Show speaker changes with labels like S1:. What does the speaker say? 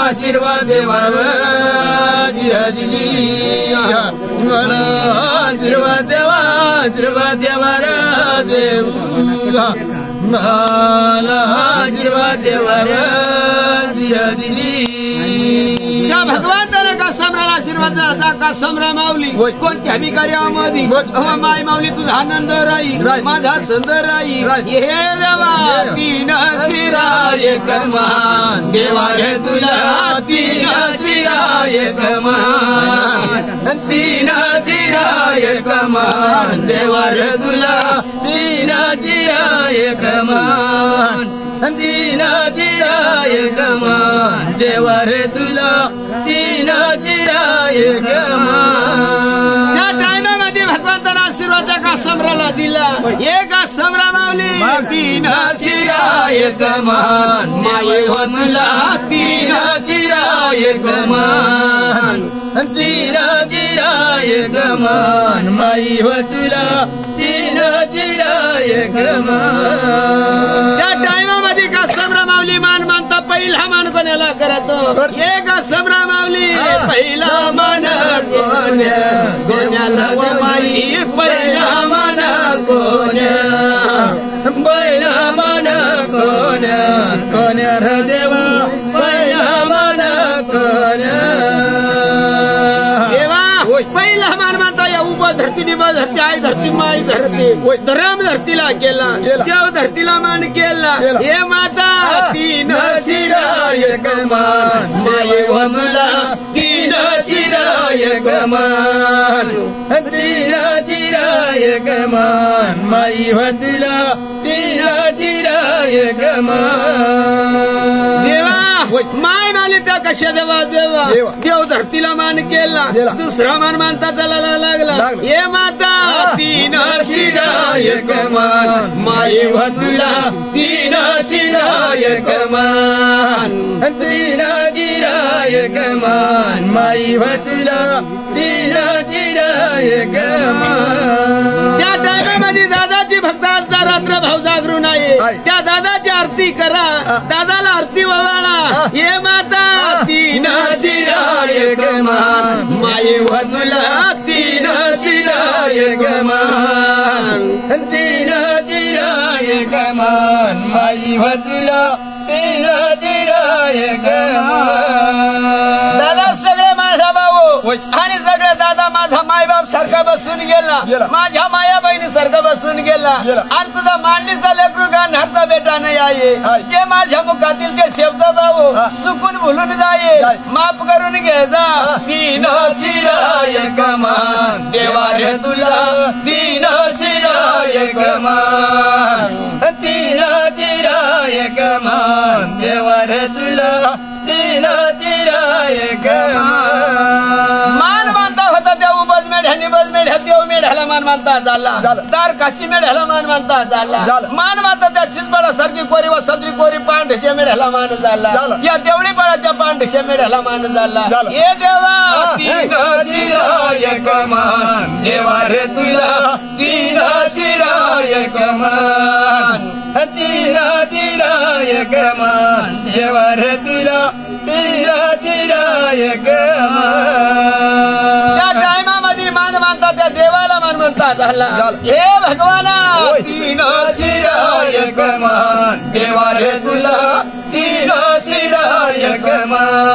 S1: आशीर्वाद देवाव जिराजी मला आशीर्वाद देवा देव मला आशीर्वाद देवाव जिराजी
S2: त्या भगवंताने का सम्राला आशीर्वाद दिला का सम्रा माऊली कोणत्या भिकाऱ्यामध्ये माय माऊली तुझा आनंद राही माझा संद राही हे देवा तीन शिरा एक मान देवा रे तुला तीन शिरा एक मान तीन शिरा एक मान देवा रे तुला तीन शिरा एक मान तीन शिरा एक मान देवा रे तुला तीन शिरा एक मान त्या टायमामध्ये भगवंताने आशीर्वाद का सम्राला दिला एक सम्रा माऊली तीन शिरा एक मान माये तुला तीन शिरा एक मान तीन शिरा एक मान माई तुला तीन शिरा एक मान त्या टायमामध्ये का सम्रा माऊली मान मानता पहिला मान कोणाला करतो एक सम्रा माऊली पहिला मान कोण्याला माई पहिला मान पहिला मान कोण्या देवा पहिला मान देवा पहिला मान मानता या उभा धरती निभा धरती आई धरती माई धरती धरम धरतीला केला देव धरतीला मान केला हे माता तीन शिरा एक मान माये वमला तीन शिरा एक मान तीन शिरा एक मान माई तुला तीन शिरा एक मान देवा माय माली त्या कशा देवा देवा देव धरतीला मान केला दुसरा मान मानता त्याला लागला हे माता तीन शिरा एक मान माये तुला तीन शिरा एक मान तीन शिरा एक मान माई तुला तीन शिरा एक मान त्या टायमामध्ये दादाची भक्ताचा रात्र भाव जागरून आहे त्या दादाची आरती करा दादाला आरती ववाळा हे माता तीन शिरा एक मान माये तुला तीन शिरा एक मान तीन शिरा एक मान माई तुला तीन शिरा एक मान दादा सगळे माझा भाऊ आणि सगळे दादा माझा मायबाप सारखा बसून गेला माझ्या माया बहिणी सारखा बसून गेला आणि तुझा मांडणीचा लेकरू गाणारचा बेटा नाही आहे जे माझ्या मुखातील ते शब्द भाऊ चुकून भुलून जाये माफ करून घे जा तीन शिरा एक मान देवा रे तुला तीन शिरा एक मान तीन शिरा एक मान देवा रे तुला तीन शिरा एक मान मानता होता त्या उबज मेढ्यानी बज मेढ्या देव मेढ्याला मान मानता झाला दार काशी मेढ्याला मान मानता झाला मान मानता त्या चिंचबळा सारखी कोरी व सदरी कोरी पांढशे मेढ्याला मान झाला या देवळी बाळाच्या पांढशे मेढ्याला मान झाला हे देवा तीन शिरा एक मान देवा रे तुला तीन शिरा एक मान तीन शिरा एक मान देवा रे तुला तीन शिरा एक मान त्या टायमामध्ये मान मानता त्या देवाला मान म्हणता झाला हे भगवाना तीन शिरा एक मान देवा रे तुला तीन शिरा एक मान